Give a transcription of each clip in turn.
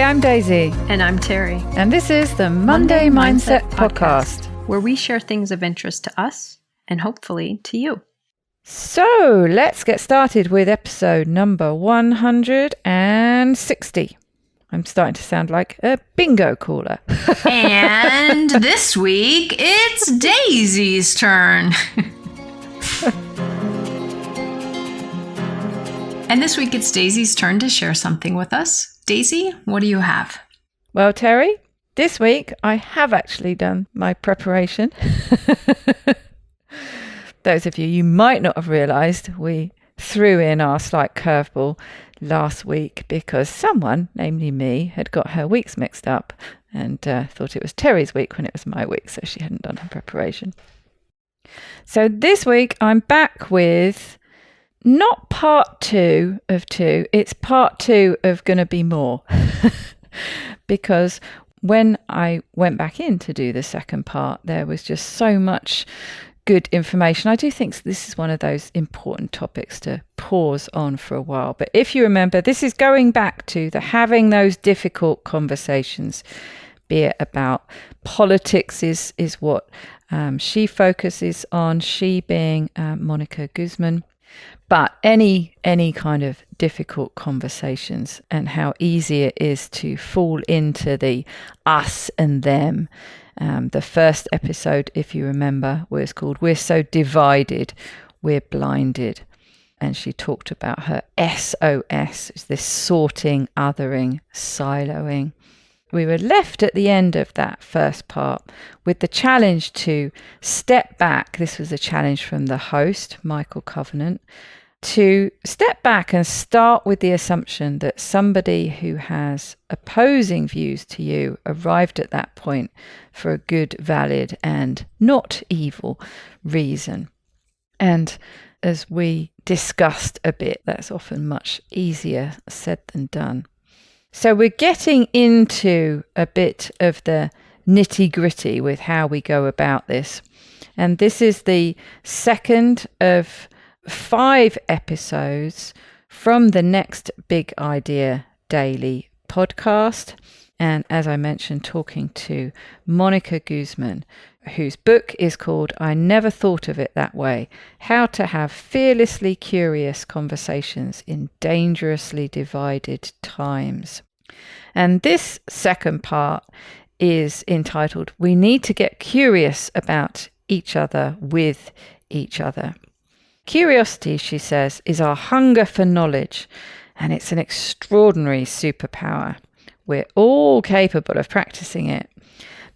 I'm Daisy. And I'm Terry. And this is the Monday Mindset Podcast, where we share things of interest to us and hopefully to you. So let's get started with episode number 160. I'm starting to sound like a bingo caller. And this week, it's Daisy's turn. And this week, it's Daisy's turn to share something with us. Daisy, what do you have? Well, Terry, this week I have actually done my preparation. Those of you might not have realised, we threw in our slight curveball last week because someone, namely me, had got her weeks mixed up and thought it was Terry's week when it was my week, so she hadn't done her preparation. So this week I'm back with not part 2 of 2, it's part 2 of Gonna Be More. Because when I went back in to do the second part, there was just so much good information. I do think this is one of those important topics to pause on for a while. But if you remember, this is going back to the having those difficult conversations, be it about politics is what she focuses on, she being Mónica Guzmán. But any kind of difficult conversations and how easy it is to fall into the us and them. The first episode, if you remember, was called We're So Divided, We're Blinded. And she talked about her SOS, this sorting, othering, siloing. We were left at the end of that first part with the challenge to step back. This was a challenge from the host, Michael Covenant, to step back and start with the assumption that somebody who has opposing views to you arrived at that point for a good, valid, and not evil reason. And as we discussed a bit, that's often much easier said than done. So we're getting into a bit of the nitty-gritty with how we go about this. And this is the second of 5 episodes from the Next Big Idea Daily podcast. And as I mentioned, talking to Mónica Guzmán, whose book is called I Never Thought of It That Way, How to Have Fearlessly Curious Conversations in Dangerously Divided Times. And this second part is entitled We Need to Get Curious About Each Other with Each Other. Curiosity, she says, is our hunger for knowledge, and it's an extraordinary superpower. We're all capable of practicing it,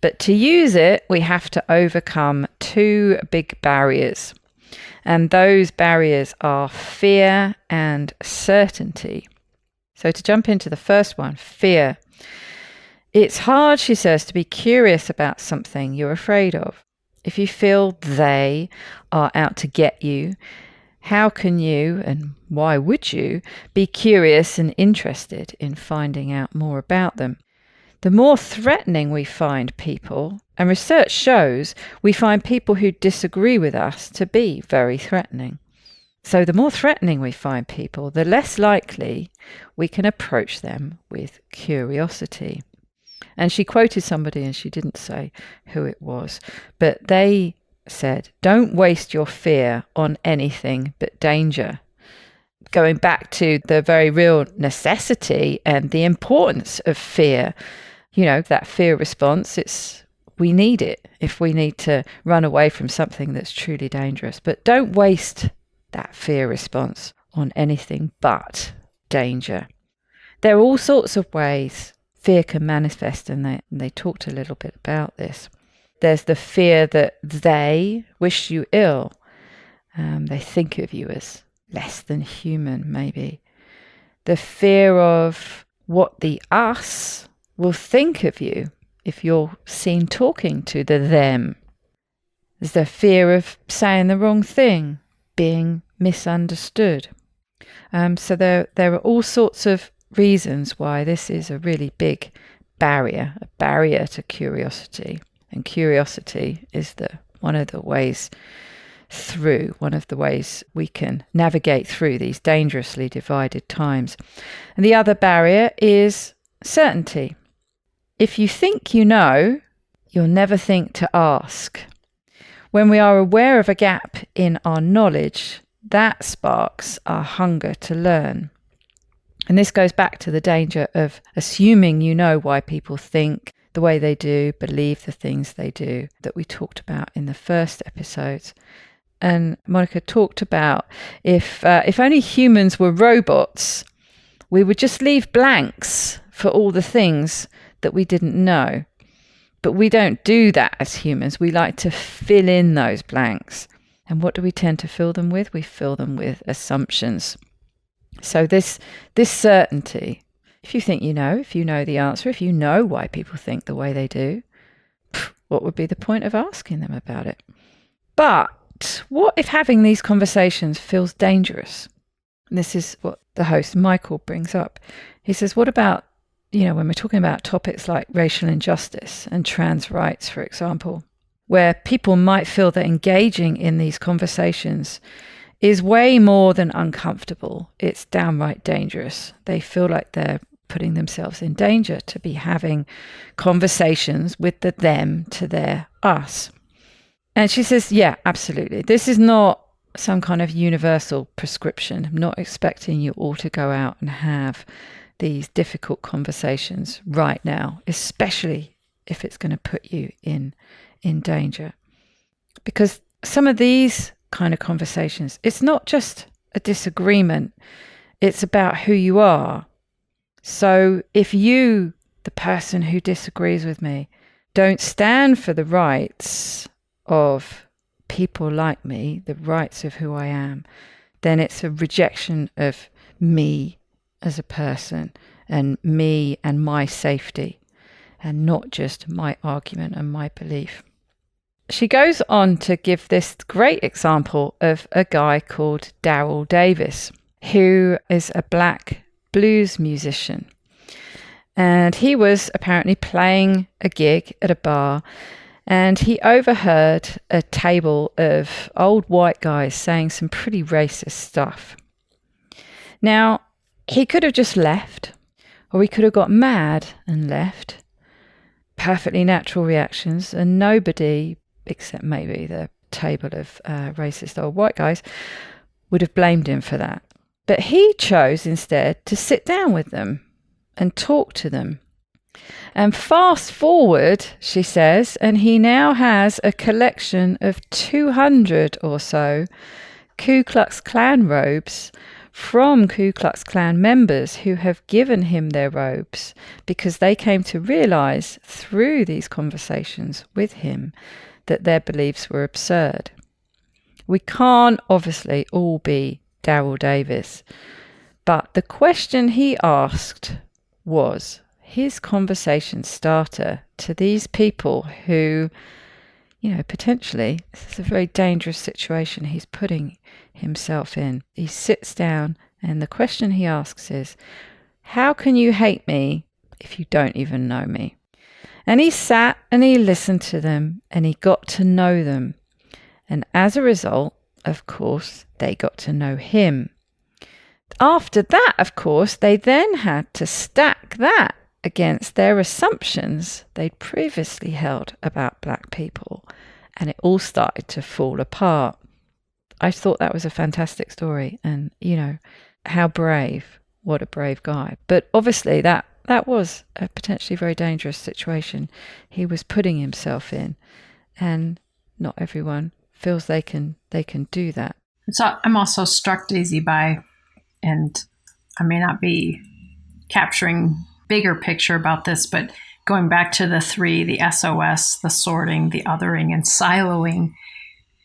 but to use it, we have to overcome 2 big barriers, and those barriers are fear and certainty. So to jump into the first one, fear. It's hard, she says, to be curious about something you're afraid of. If you feel they are out to get you, how can you, and why would you, be curious and interested in finding out more about them? The more threatening we find people, and research shows we find people who disagree with us to be very threatening. So the more threatening we find people, the less likely we can approach them with curiosity. And she quoted somebody, and she didn't say who it was, but they said, don't waste your fear on anything but danger. Going back to the very real necessity and the importance of fear, you know, that fear response, we need it if we need to run away from something that's truly dangerous. But don't waste that fear response on anything but danger. There are all sorts of ways fear can manifest, and they talked a little bit about this. There's the fear that they wish you ill. They think of you as less than human, maybe. The fear of what the us will think of you if you're seen talking to the them. There's the fear of saying the wrong thing, being misunderstood. So there are all sorts of reasons why this is a really big barrier, a barrier to curiosity. And curiosity is one of the ways we can navigate through these dangerously divided times. And the other barrier is certainty. If you think you know, you'll never think to ask. When we are aware of a gap in our knowledge, that sparks our hunger to learn. And this goes back to the danger of assuming you know why people think the way they do, believe the things they do, that we talked about in the first episodes. And Monica talked about if only humans were robots, we would just leave blanks for all the things that we didn't know. But we don't do that as humans. We like to fill in those blanks. And what do we tend to fill them with? We fill them with assumptions. So this certainty, if you think you know, if you know the answer, if you know why people think the way they do, what would be the point of asking them about it? But what if having these conversations feels dangerous? And this is what the host, Michael, brings up. He says, what about, when we're talking about topics like racial injustice and trans rights, for example, where people might feel that engaging in these conversations is way more than uncomfortable. It's downright dangerous. They feel like they're putting themselves in danger to be having conversations with the them to their us. And she says, yeah, absolutely. This is not some kind of universal prescription. I'm not expecting you all to go out and have these difficult conversations right now, especially if it's going to put you in danger. Because some of these kind of conversations, it's not just a disagreement, it's about who you are. So if you, the person who disagrees with me, don't stand for the rights of people like me, the rights of who I am, then it's a rejection of me as a person and me and my safety, and not just my argument and my belief. She goes on to give this great example of a guy called Daryl Davis, who is a black blues musician. And he was apparently playing a gig at a bar, and he overheard a table of old white guys saying some pretty racist stuff. Now, he could have just left, or he could have got mad and left. Perfectly natural reactions, and nobody, except maybe the table of racist old white guys, would have blamed him for that. But he chose instead to sit down with them and talk to them. And fast forward, she says, and he now has a collection of 200 or so Ku Klux Klan robes from Ku Klux Klan members who have given him their robes because they came to realize through these conversations with him that their beliefs were absurd. We can't obviously all be Daryl Davis, but the question he asked was his conversation starter to these people who, potentially, this is a very dangerous situation he's putting himself in. He sits down and the question he asks is, how can you hate me if you don't even know me? And he sat and he listened to them and he got to know them. And as a result, of course, they got to know him. After that, of course, they then had to stack that against their assumptions they'd previously held about black people. And it all started to fall apart. I thought that was a fantastic story. And, how brave. What a brave guy. But obviously that was a potentially very dangerous situation he was putting himself in. And not everyone feels they can do that. So I'm also struck, Daisy, by, and I may not be capturing bigger picture about this, but going back to the three, the SOS, the sorting, the othering, and siloing,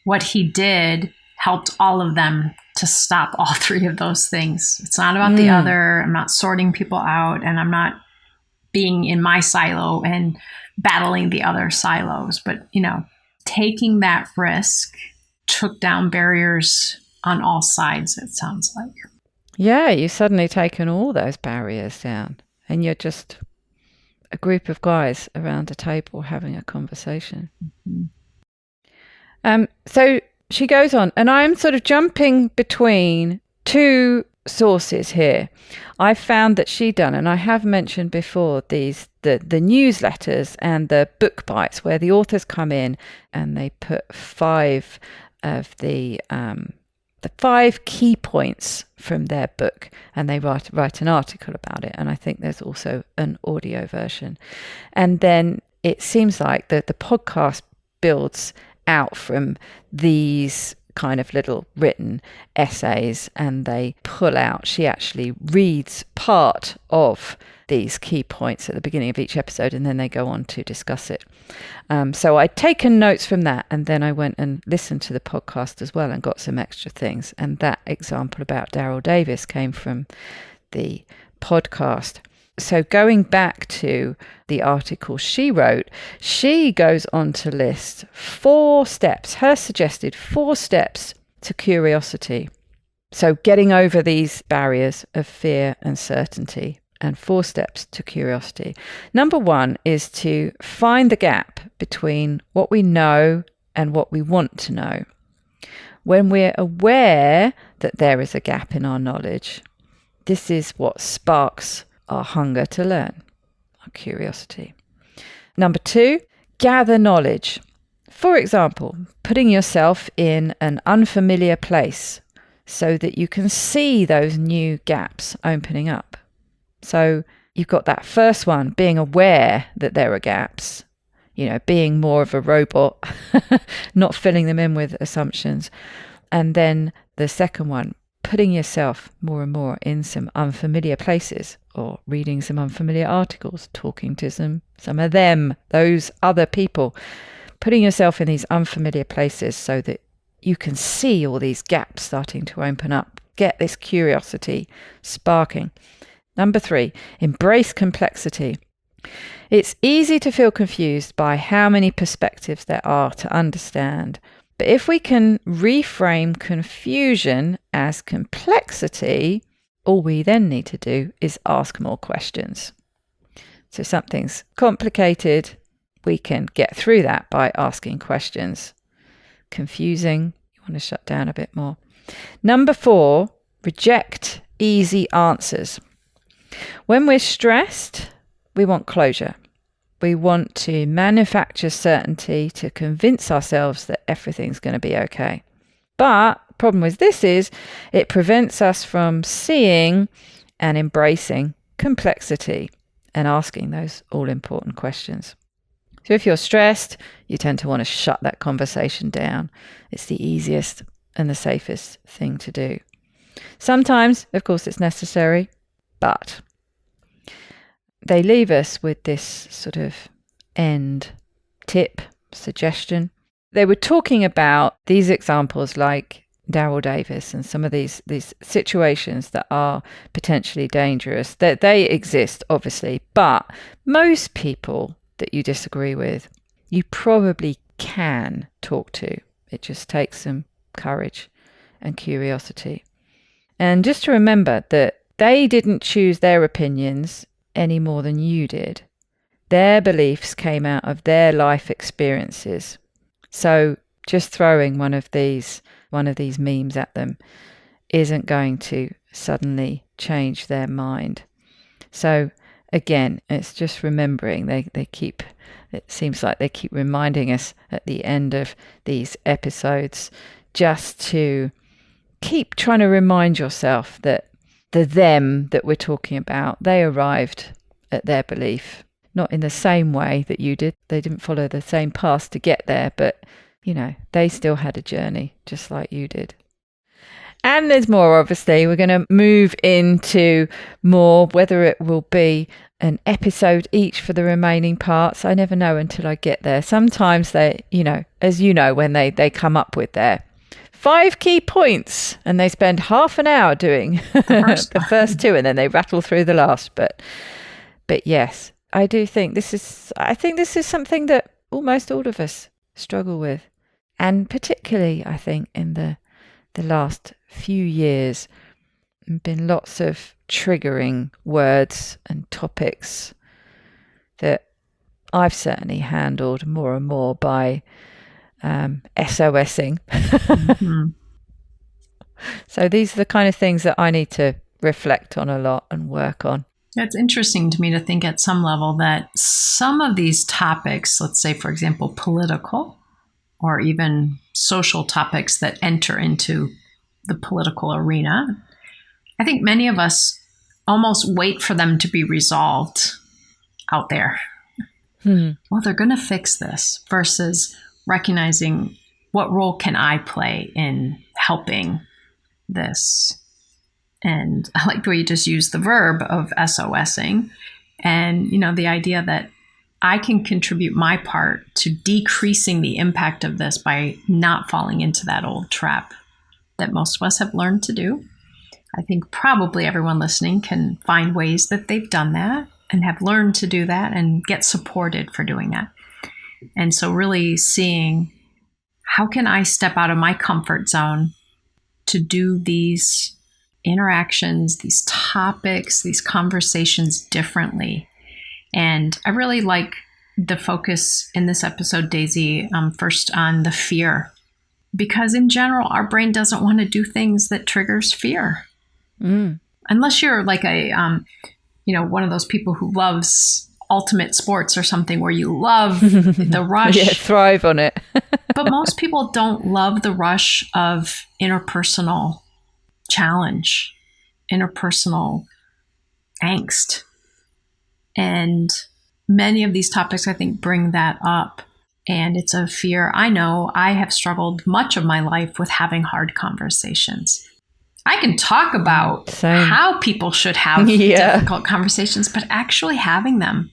what he did helped all of them to stop all three of those things. It's not about the other. I'm not sorting people out, and I'm not being in my silo and battling the other silos. But, taking that risk took down barriers on all sides, it sounds like. Yeah, you've suddenly taken all those barriers down and you're just a group of guys around a table having a conversation. So she goes on, and I'm sort of jumping between two sources here. I found that she done, and I have mentioned before, the newsletters and the book bites where the authors come in and they put 5 of the 5 key points from their book, and they write an article about it. And I think there's also an audio version. And then it seems like the podcast builds out from these kind of little written essays, and they pull out, she actually reads part of these key points at the beginning of each episode, and then they go on to discuss it. So I'd taken notes from that, and then I went and listened to the podcast as well and got some extra things. And that example about Daryl Davis came from the podcast. So going back to the article she wrote, she goes on to list 4 steps, her suggested 4 steps to curiosity. So getting over these barriers of fear and certainty, and 4 steps to curiosity. Number 1 is to find the gap between what we know and what we want to know. When we're aware that there is a gap in our knowledge, this is what sparks our hunger to learn, our curiosity. Number 2, gather knowledge. For example, putting yourself in an unfamiliar place so that you can see those new gaps opening up. So you've got that first one, being aware that there are gaps, being more of a robot, not filling them in with assumptions. And then the second one, putting yourself more and more in some unfamiliar places, or reading some unfamiliar articles, talking to some of them, those other people, putting yourself in these unfamiliar places so that you can see all these gaps starting to open up, get this curiosity sparking. Number 3, embrace complexity. It's easy to feel confused by how many perspectives there are to understand. But if we can reframe confusion as complexity, all we then need to do is ask more questions. So something's complicated, we can get through that by asking questions. Confusing, you want to shut down a bit more. Number 4, reject easy answers. When we're stressed, we want closure. We want to manufacture certainty to convince ourselves that everything's going to be okay. But the problem with this is it prevents us from seeing and embracing complexity and asking those all-important questions. So if you're stressed, you tend to want to shut that conversation down. It's the easiest and the safest thing to do. Sometimes, of course, it's necessary, but they leave us with this sort of end tip, suggestion. They were talking about these examples like Daryl Davis and some of these situations that are potentially dangerous. That they exist, obviously, but most people that you disagree with, you probably can talk to. It just takes some courage and curiosity. And just to remember that they didn't choose their opinions any more than you did. Their beliefs came out of their life experiences. So just throwing one of these memes at them isn't going to suddenly change their mind. So again, it's just remembering it seems like they keep reminding us at the end of these episodes just to keep trying to remind yourself that the them that we're talking about, they arrived at their belief, not in the same way that you did. They didn't follow the same path to get there, but, they still had a journey just like you did. And there's more, obviously. We're going to move into more, whether it will be an episode each for the remaining parts. I never know until I get there. Sometimes they, as you know, when they come up with their 5 key points and they spend half an hour doing the first 2 and then they rattle through the last. But yes, I think this is something that almost all of us struggle with. And particularly, I think, in the last few years, been lots of triggering words and topics that I've certainly handled more and more by SOSing. Mm-hmm. So these are the kind of things that I need to reflect on a lot and work on. It's interesting to me to think at some level that some of these topics, let's say, for example, political or even social topics that enter into the political arena, I think many of us almost wait for them to be resolved out there. Well, they're going to fix this versus recognizing what role can I play in helping this. And I like the way you just used the verb of SOSing and, the idea that I can contribute my part to decreasing the impact of this by not falling into that old trap that most of us have learned to do. I think probably everyone listening can find ways that they've done that and have learned to do that and get supported for doing that. And so really seeing how can I step out of my comfort zone to do these interactions, these topics, these conversations differently. And I really like the focus in this episode, Daisy, first on the fear, because in general, our brain doesn't want to do things that triggers fear. Unless you're like one of those people who loves ultimate sports or something where you love the rush. Yeah, thrive on it. But most people don't love the rush of interpersonal challenge, interpersonal angst. And many of these topics, I think, bring that up. And it's a fear. I know I have struggled much of my life with having hard conversations. I can talk about how people should have difficult conversations, but actually having them,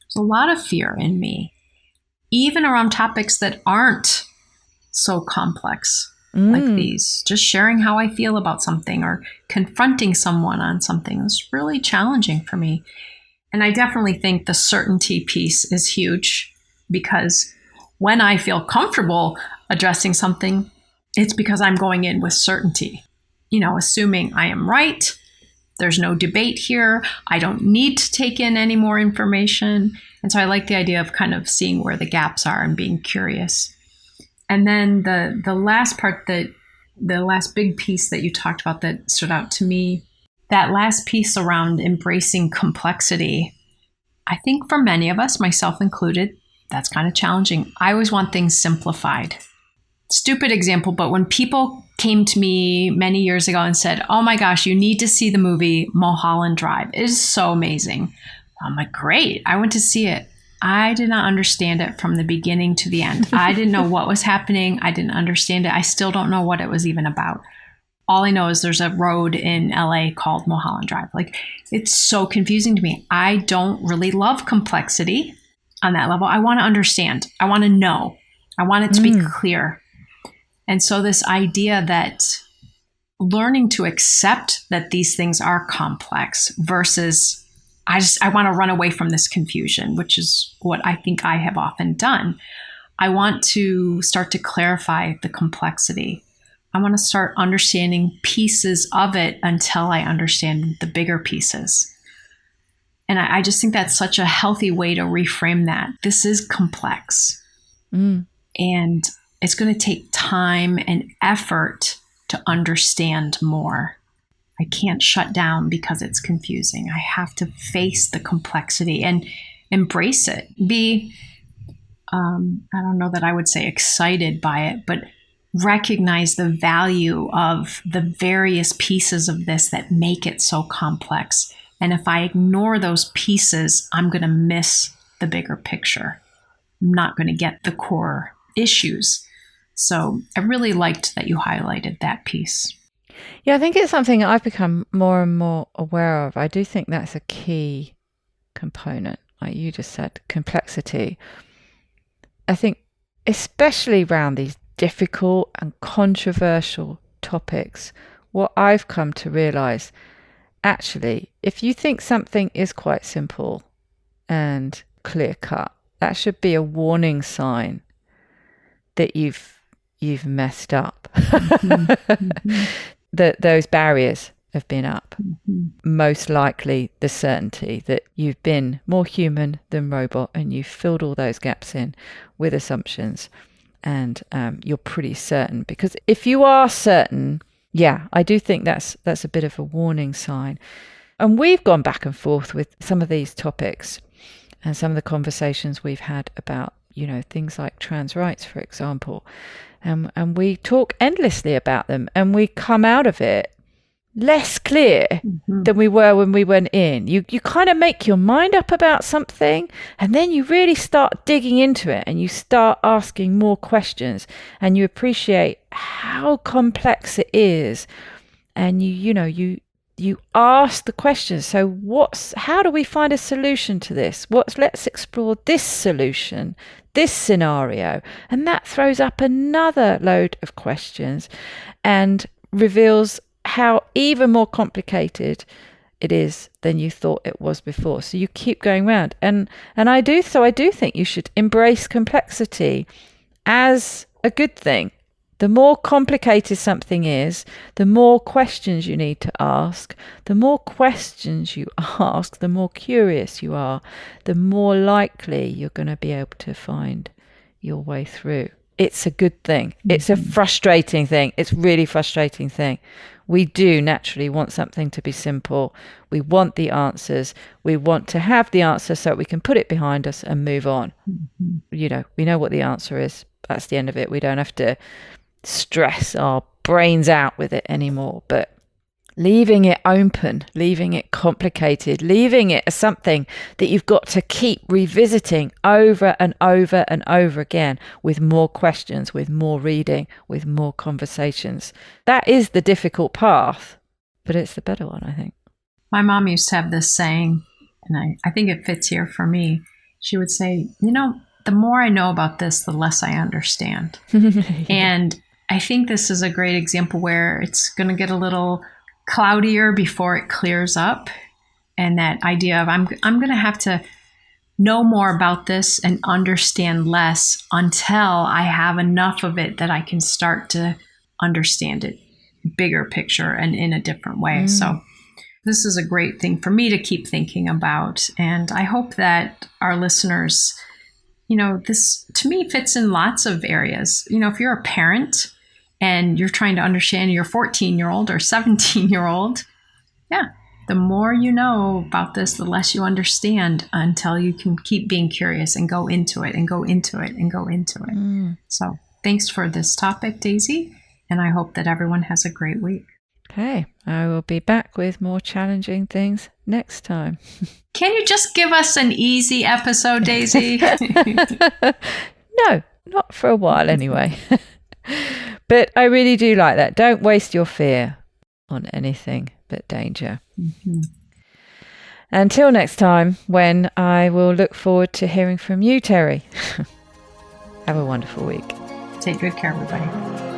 there's a lot of fear in me, even around topics that aren't so complex like these. Just sharing how I feel about something or confronting someone on something is really challenging for me. And I definitely think the certainty piece is huge, because when I feel comfortable addressing something, it's because I'm going in with certainty. Assuming I am right, there's no debate here, I don't need to take in any more information. And so I like the idea of kind of seeing where the gaps are and being curious. And then the last part, the last big piece that you talked about that stood out to me, that last piece around embracing complexity, I think for many of us, myself included, that's kind of challenging. I always want things simplified. Stupid example, but when people came to me many years ago and said, oh my gosh, you need to see the movie Mulholland Drive. It is so amazing. I'm like, great. I went to see it. I did not understand it from the beginning to the end. I didn't know what was happening. I didn't understand it. I still don't know what it was even about. All I know is there's a road in LA called Mulholland Drive. Like, it's so confusing to me. I don't really love complexity on that level. I want to understand. I want to know. I want it to be clear. And so this idea that learning to accept that these things are complex versus I want to run away from this confusion, which is what I think I have often done. I want to start to clarify the complexity. I want to start understanding pieces of it until I understand the bigger pieces. And I just think that's such a healthy way to reframe that. This is complex. And it's going to take time and effort to understand more. I can't shut down because it's confusing. I have to face the complexity and embrace it. I don't know that I would say excited by it, but recognize the value of the various pieces of this that make it so complex. And if I ignore those pieces, I'm going to miss the bigger picture. I'm not going to get the core issues. So I really liked that you highlighted that piece. Yeah, I think it's something I've become more and more aware of. I do think that's a key component, like you just said, complexity. I think especially around these difficult and controversial topics, what I've come to realize, actually, if you think something is quite simple and clear cut, that should be a warning sign that you've messed up. That those barriers have been up. Most likely the certainty that you've been more human than robot and you've filled all those gaps in with assumptions, and you're pretty certain. Because if you are certain, Yeah, I do think that's a bit of a warning sign. And we've gone back and forth with some of these topics and some of the conversations we've had about, things like trans rights, for example. And we talk endlessly about them, and we come out of it less clear than we were when we went in. You kind of make your mind up about something, and then you really start digging into it, and you start asking more questions, and you appreciate how complex it is. And you ask the questions. So how do we find a solution to this? Let's explore this solution, this scenario. And that throws up another load of questions and reveals how even more complicated it is than you thought it was before. So you keep going round. And I do think you should embrace complexity as a good thing. The more complicated something is, the more questions you need to ask. The more questions you ask, the more curious you are, the more likely you're going to be able to find your way through. It's a good thing. It's a frustrating thing. It's a really frustrating thing. We do naturally want something to be simple. We want the answers. We want to have the answer so we can put it behind us and move on. We know what the answer is. That's the end of it. We don't have to stress our brains out with it anymore. But leaving it open, leaving it complicated, leaving it as something that you've got to keep revisiting over and over and over again with more questions, with more reading, with more conversations. That is the difficult path, but it's the better one, I think. My mom used to have this saying, and I think it fits here for me. She would say, the more I know about this, the less I understand. And I think this is a great example where it's going to get a little cloudier before it clears up. And that idea of I'm going to have to know more about this and understand less until I have enough of it that I can start to understand it, bigger picture and in a different way. So this is a great thing for me to keep thinking about. And I hope that our listeners, this to me fits in lots of areas. If you're a parent and you're trying to understand your 14-year-old or 17-year-old, the more you know about this, the less you understand until you can keep being curious and go into it and go into it and go into it. So thanks for this topic, Daisy. And I hope that everyone has a great week. Okay, I will be back with more challenging things next time. Can you just give us an easy episode, Daisy? No, not for a while anyway. But I really do like that. Don't waste your fear on anything but danger. Until next time, when I will look forward to hearing from you, Terry. Have a wonderful week. Take good care, everybody.